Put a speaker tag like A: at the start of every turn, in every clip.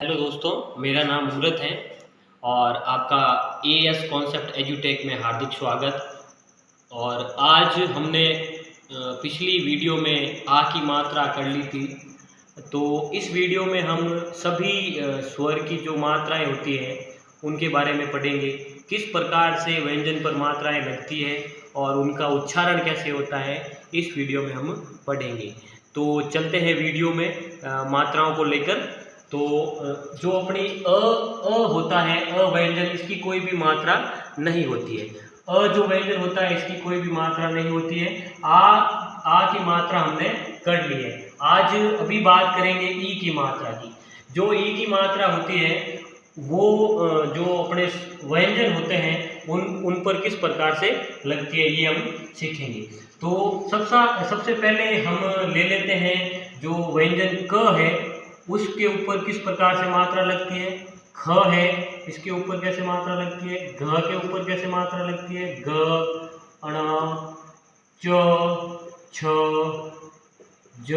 A: Hello दोस्तों, मेरा नाम मूरत है और आपका एएस कॉन्सेप्ट एजुटेक में हार्दिक स्वागत। और आज हमने पिछली वीडियो में आ की मात्रा कर ली थी, तो इस वीडियो में हम सभी स्वर की जो मात्राएं होती हैं उनके बारे में पढ़ेंगे। किस प्रकार से व्यंजन पर मात्राएं लगती है और उनका उच्चारण कैसे होता है, इस वीडियो में हम पढ़ेंगे। तो चलते हैं वीडियो में मात्राओं को लेकर। तो जो अपनी अ होता है, अ व्यंजन, इसकी कोई भी मात्रा नहीं होती है। अ जो व्यंजन होता है इसकी कोई भी मात्रा नहीं होती है। आ की मात्रा हमने कर ली है। आज अभी बात करेंगे ई की मात्रा की। जो ई की मात्रा होती है वो जो अपने व्यंजन होते हैं उन पर किस प्रकार से लगती है ये हम सीखेंगे। तो सबसे पहले हम ले लेते हैं जो व्यंजन क है उसके ऊपर किस प्रकार से मात्रा लगती है। ख है, इसके ऊपर कैसे मात्रा लगती है। घ के ऊपर कैसे मात्रा लगती है। ग, अण, च, छ, ज,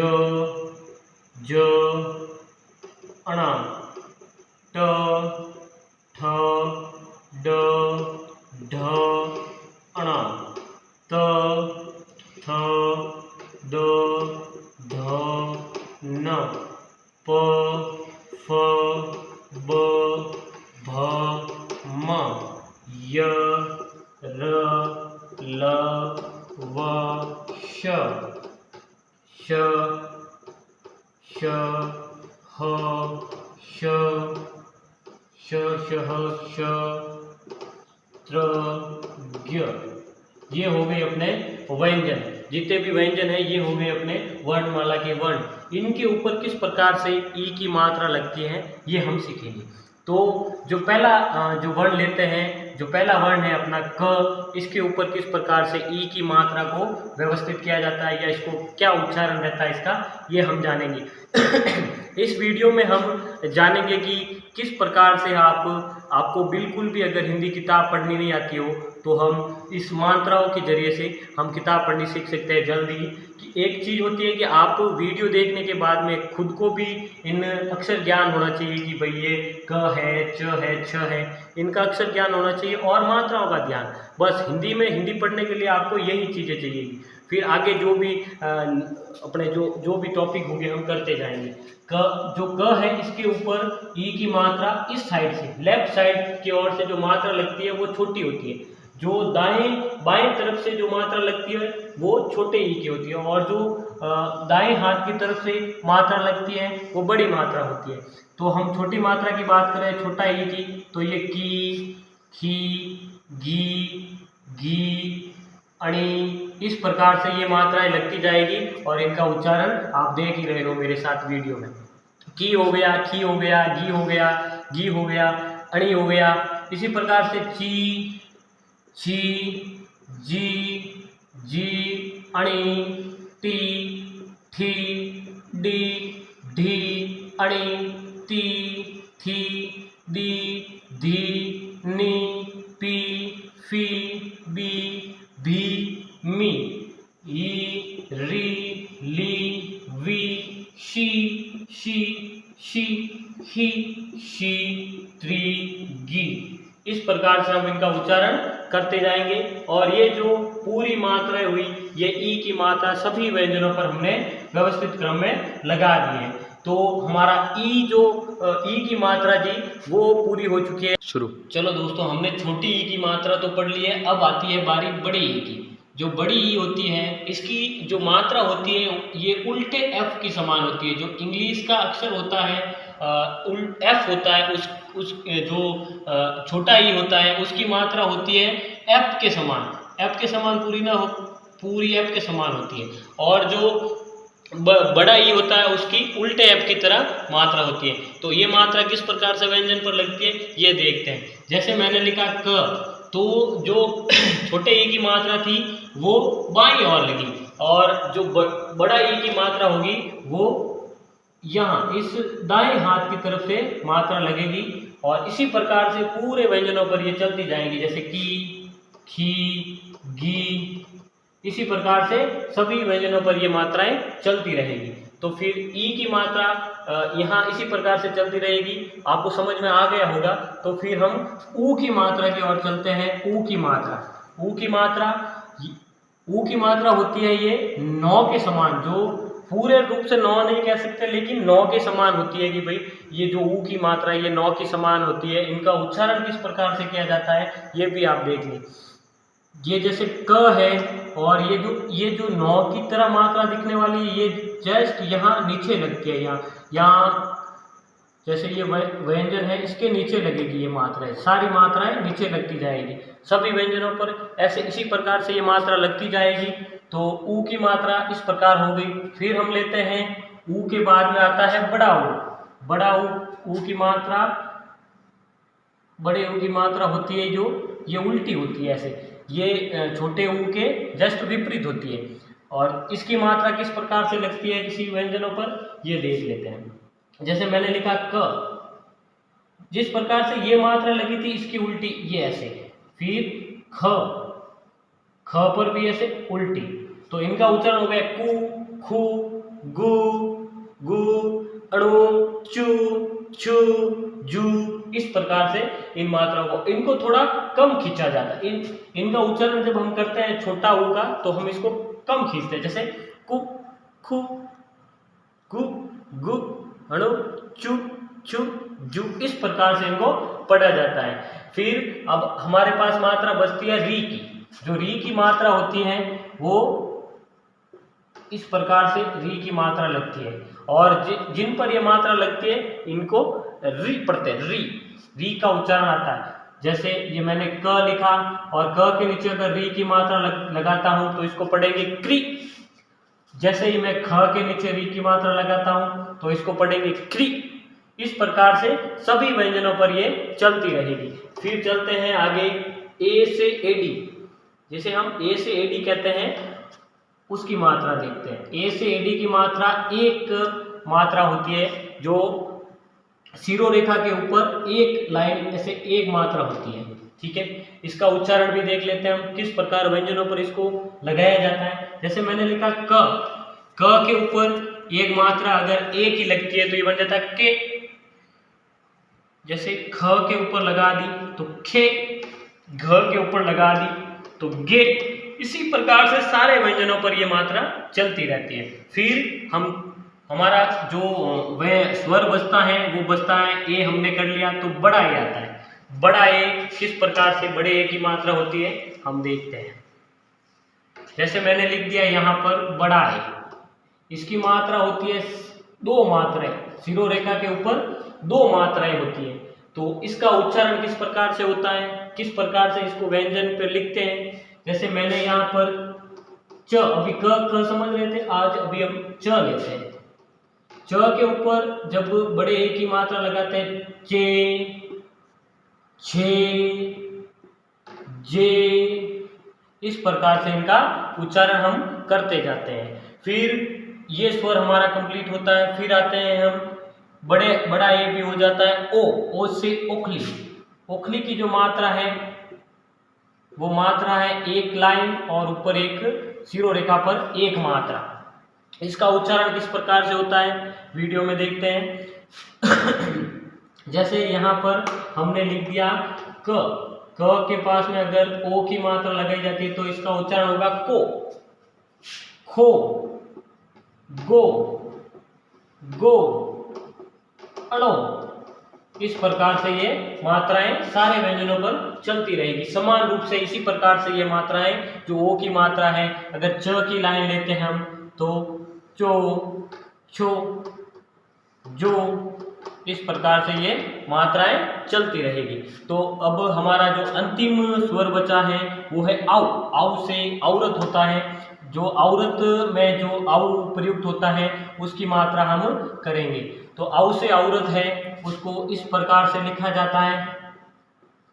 A: ज, अण, ट, ठ, ड, ढ, अण, त, थ, द, ध, न, प, फ, ब, भ, म, य, र, ल, व, श, श, ह, श, श, त्र, ज्ञ। ये हो गए अपने व्यंजन। जितने भी व्यंजन है ये हो गए अपने वर्णमाला के वर्ण। इनके ऊपर किस प्रकार से ई की मात्रा लगती है ये हम सीखेंगे। तो जो पहला जो वर्ण लेते हैं, जो पहला वर्ण है अपना क, इसके ऊपर किस प्रकार से ई की मात्रा को व्यवस्थित किया जाता है या इसको क्या उच्चारण रहता है इसका, ये हम जानेंगे। इस वीडियो में हम जानेंगे कि किस प्रकार से आपको बिल्कुल भी अगर हिंदी किताब पढ़नी नहीं आती हो तो हम इस मात्राओं के जरिए से हम किताब पढ़नी सीख सकते हैं जल्दी। कि एक चीज़ होती है कि आप वीडियो देखने के बाद में खुद को भी इन अक्षर ज्ञान होना चाहिए कि भाई ये क है, च है, छ है, इनका अक्षर ज्ञान होना चाहिए और मात्राओं का ध्यान। बस हिंदी पढ़ने के लिए आपको यही चीज़ें चाहिए। फिर आगे जो भी अपने जो भी टॉपिक होंगे हम करते जाएंगे। जो क है इसके ऊपर ई की मात्रा इस साइड से, लेफ्ट साइड की ओर से जो मात्रा लगती है वो छोटी होती है। जो बाएं तरफ से जो मात्रा लगती है वो छोटे ई की होती है और जो दाएं हाथ की तरफ से मात्रा लगती है वो बड़ी मात्रा होती है। तो हम छोटी मात्रा की बात करें, छोटा ई की, तो ये की, खी, गी, गी, अणी, इस प्रकार से ये मात्राएं लगती जाएगी और इनका उच्चारण आप देख ही रहे हो मेरे साथ वीडियो में। की हो गया, खी हो गया, गी हो गया, गी हो गया, अणी हो गया। इसी प्रकार से ची, छी, जी, जी, अणी, टी, थी, डी, ढी, अणी, ती, थी, दी, धी, नी, पी, फी, बी, भी, मी, ई, री, ली, वी, शी, शी, ही, शी, त्री, गी। इस प्रकार से हम इनका उच्चारण करते जाएंगे। और ये जो पूरी मात्राएं हुई, ये ई की मात्रा सभी व्यंजनों पर हमने व्यवस्थित क्रम में लगा दी है। तो हमारा ई जो ई की मात्रा जी वो पूरी हो चुकी है। शुरू। चलो दोस्तों, हमने छोटी ई की मात्रा तो पढ़ ली है, अब आती है बारी बड़ी ई की। जो बड़ी ई होती है इसकी जो मात्रा होती है ये उल्टे एफ की समान होती है। जो इंग्लिश का अक्षर होता है एफ होता है, उस जो छोटा ई होता है उसकी मात्रा होती है एफ के समान। एफ के समान पूरी ना हो, पूरी एफ के समान होती है। और जो बड़ा ई होता है उसकी उल्टे एफ की तरह मात्रा होती है। तो ये मात्रा किस प्रकार से व्यंजन पर लगती है ये देखते हैं। जैसे मैंने लिखा क, तो जो छोटे ई की मात्रा थी वो बाईं ओर लगी और जो बड़ा ई की मात्रा होगी वो यहाँ इस दाएं हाथ की तरफ से मात्रा लगेगी। और इसी प्रकार से पूरे व्यंजनों पर ये चलती जाएंगी, जैसे की, खी, गी, इसी प्रकार से सभी व्यंजनों पर ये मात्राएं चलती रहेगी। तो फिर ई की मात्रा यहाँ इसी प्रकार से चलती रहेगी। आपको समझ में आ गया होगा। तो फिर हम ऊ की मात्रा की ओर चलते हैं। ऊ की मात्रा, ऊ की मात्रा, ऊ की मात्रा होती है ये 9 के समान, जो पूरे रूप से 9 नहीं कह सकते लेकिन 9 के समान होती है कि भाई ये जो ऊ की मात्रा है ये 9 की समान होती है। इनका उच्चारण किस प्रकार से किया जाता है ये भी आप देख लें। ये जैसे क है और ये जो 9 की तरह मात्रा दिखने वाली है ये जस्ट यहाँ नीचे लगती है। यहाँ जैसे ये व्यंजन है इसके नीचे लगेगी ये मात्राएं, सारी मात्राएं नीचे लगती जाएगी सभी व्यंजनों पर। ऐसे इसी प्रकार से ये मात्रा लगती जाएगी। तो ऊ की मात्रा इस प्रकार हो गई। फिर हम लेते हैं ऊ के बाद में आता है बड़ा ऊ। बड़ा ऊ की मात्रा, बड़े ऊ की मात्रा होती है जो ये उल्टी होती है, ऐसे ये छोटे ऊ के जस्ट विपरीत होती है। और इसकी मात्रा किस प्रकार से लगती है किसी व्यंजनों पर ये देख लेते हैं। जैसे मैंने लिखा क, जिस प्रकार से ये मात्रा लगी थी इसकी उल्टी ये ऐसे। फिर ख, ख पर भी ऐसे उल्टी। तो इनका उच्चारण हो गया कु, खु, गु, गु, अणु, चु, छु, जू। इस प्रकार से इन मात्राओं को, इनको थोड़ा कम खींचा जाता है। इनका उच्चारण जब हम करते हैं छोटा ऊ का तो हम इसको कम खींचते हैं। जैसे कु, खु, गु, गु, अणु, चु, छु, जू। इस प्रकार से इनको पढ़ा जाता है। फिर अब हमारे पास मात्रा बचती है री की। जो री की मात्रा होती है वो इस प्रकार से री की मात्रा लगती है। और जिन पर ये मात्रा लगती है इनको री पढ़ते हैं। री का उच्चारण आता है। जैसे ये मैंने क लिखा और क के नीचे अगर री की मात्रा लगाता हूं तो इसको पढ़ेंगे क्री। जैसे ही मैं ख के नीचे री की मात्रा लगाता हूं तो इसको पढ़ेंगे क्री। इस प्रकार से सभी व्यंजनों पर ये चलती रहेगी। फिर चलते हैं आगे ए से एडी। जिसे हम ए से एडी कहते हैं उसकी मात्रा देखते हैं। ए से एडी की मात्रा एक मात्रा होती है जो शिरोरेखा के ऊपर एक लाइन ऐसे एक मात्रा होती है। ठीक है, इसका उच्चारण भी देख लेते हैं हम किस प्रकार व्यंजनों पर इसको लगाया जाता है। जैसे मैंने लिखा क के ऊपर एक मात्रा अगर एक ही लगती है तो ये बन जाता है के। जैसे ख के ऊपर लगा दी तो खे, घ के ऊपर लगा दी तो गे। इसी प्रकार से सारे व्यंजनों पर ये मात्रा चलती रहती है। फिर हमारा जो वह स्वर बचता है वो बचता है ए। हमने कर लिया तो बड़ा ए आता है। बड़ा ए किस प्रकार से बड़े ए की मात्रा होती है हम देखते हैं। जैसे मैंने लिख दिया यहाँ पर बड़ा ए, इसकी मात्रा होती है दो मात्राएं। शिरोरेखा के ऊपर दो मात्राएं होती है। तो इसका उच्चारण किस प्रकार से होता है, किस प्रकार से इसको व्यंजन पे लिखते हैं। जैसे मैंने यहाँ पर च, अभी क समझ रहे थे, आज अभी हम च लेते हैं। च के ऊपर जब बड़े ए की मात्रा लगाते हैं चे, छे, जे। इस प्रकार से इनका उच्चारण हम करते जाते हैं। फिर ये स्वर हमारा कंप्लीट होता है। फिर आते हैं हम बड़ा ए भी हो जाता है ओ से ओखली। ओखली की जो मात्रा है वो मात्रा है एक लाइन और ऊपर एक शिरोरेखा पर एक मात्रा। इसका उच्चारण किस प्रकार से होता है वीडियो में देखते हैं। जैसे यहाँ पर हमने लिख दिया क के पास में अगर ओ की मात्रा लगाई जाती है तो इसका उच्चारण होगा को, खो, गो, गो, अड़ो। इस प्रकार से ये मात्राएं सारे व्यंजनों पर चलती रहेगी समान रूप से। इसी प्रकार से ये मात्राएं जो ओ की मात्रा है, अगर च की लाइन लेते हैं हम तो चो, छो, जो। इस प्रकार से ये मात्राएं चलती रहेगी। तो अब हमारा जो अंतिम स्वर बचा है वो है आउ। आउ से औरत होता है। जो औरत में जो आउ प्रयुक्त होता है उसकी मात्रा हम करेंगे। तो आउ से औरत है उसको इस प्रकार से लिखा जाता है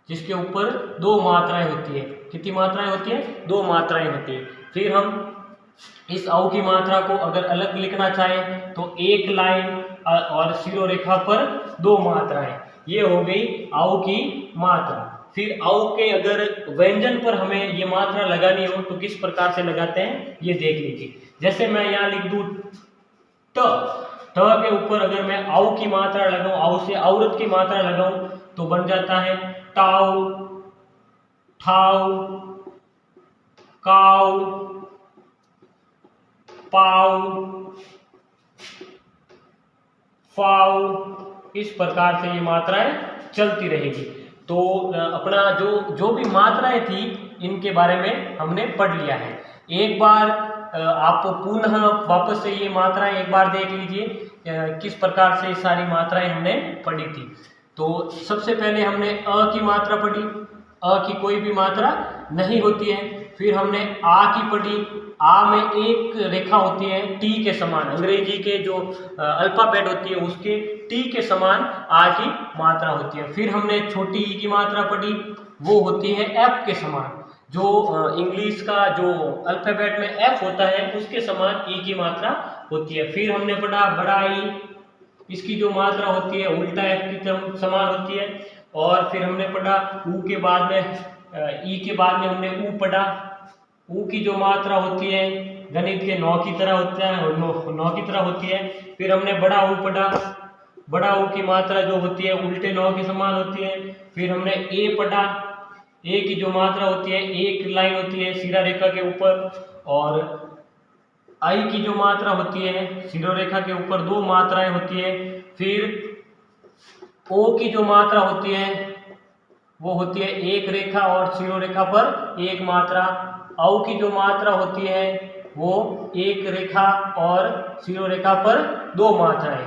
A: जिसके ऊपर दो मात्राएं होती है। कितनी मात्राएं होती है? दो मात्राएं होती है। फिर हम इस आउ की मात्रा को अगर अलग लिखना चाहें तो एक लाइन और शिरोरेखा पर दो मात्राएं, ये हो गई आउ की मात्रा। फिर आउ के अगर व्यंजन पर हमें ये मात्रा लगानी हो तो किस प्रकार से लगाते हैं ये देख लीजिए। जैसे मैं यहाँ लिख दूं ट, ठ के ऊपर अगर मैं आउ की मात्रा लगाऊं, आउ से औरत की मात्रा लगाऊं तो बन जाता है टाउ, ठाउ, काउ, पाउ, फाउ। इस प्रकार से ये मात्राएं चलती रहेगी। तो अपना जो भी मात्राएं थी इनके बारे में हमने पढ़ लिया है। एक बार आप पुनः वापस से ये मात्राएं एक बार देख लीजिए किस प्रकार से सारी मात्राएं हमने पढ़ी थी। तो सबसे पहले हमने अ की मात्रा पढ़ी, अ की कोई भी मात्रा नहीं होती है। फिर हमने आ की पढ़ी, आ में एक रेखा होती है टी के समान, अंग्रेजी के जो अल्फाबेट होती है उसके टी के समान आ की मात्रा होती है। फिर हमने छोटी ई की मात्रा पढ़ी, वो होती है एफ के समान, जो इंग्लिश का जो अल्फाबेट में एफ होता है उसके समान ई की मात्रा होती है। फिर हमने पढ़ा बड़ा ई, इसकी जो मात्रा होती है उल्टा एफ की समान होती है। और फिर हमने पढ़ा ऊ के बाद में, ई के बाद में हमने ऊ पढ़ा, ऊ की जो मात्रा होती है गणित के 9 की तरह होता है और 9 की तरह होती है। फिर हमने बड़ा ऊ पढ़ा, बड़ा ऊ की मात्रा जो होती है उल्टे 9 के समान होती है। फिर हमने ए पढ़ा, ए की जो मात्रा होती है एक लाइन होती है सीधा रेखा के ऊपर, और आई की जो मात्रा होती है शिरोरेखा के ऊपर 2 मात्राएं होती है। फिर ओ की जो मात्रा होती है वो होती है एक रेखा और शिरोरेखा पर एक मात्रा। औ की जो मात्रा होती है वो एक रेखा और शिरोरेखा पर 2 मात्राएं।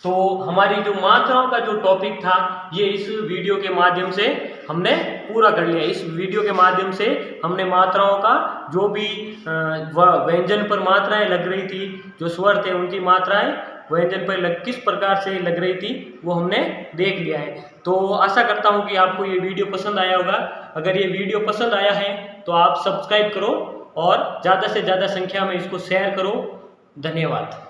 A: तो हमारी जो मात्राओं का जो टॉपिक था ये इस वीडियो के माध्यम से हमने पूरा कर लिया। इस वीडियो के माध्यम से हमने मात्राओं का जो भी व्यंजन पर मात्राएं लग रही थी, जो स्वर थे उनकी मात्राएं व्यंजन पर किस प्रकार से लग रही थी वो हमने देख लिया है। तो आशा करता हूँ कि आपको ये वीडियो पसंद आया होगा। अगर ये वीडियो पसंद आया है तो आप सब्सक्राइब करो और ज़्यादा से ज़्यादा संख्या में इसको शेयर करो। धन्यवाद।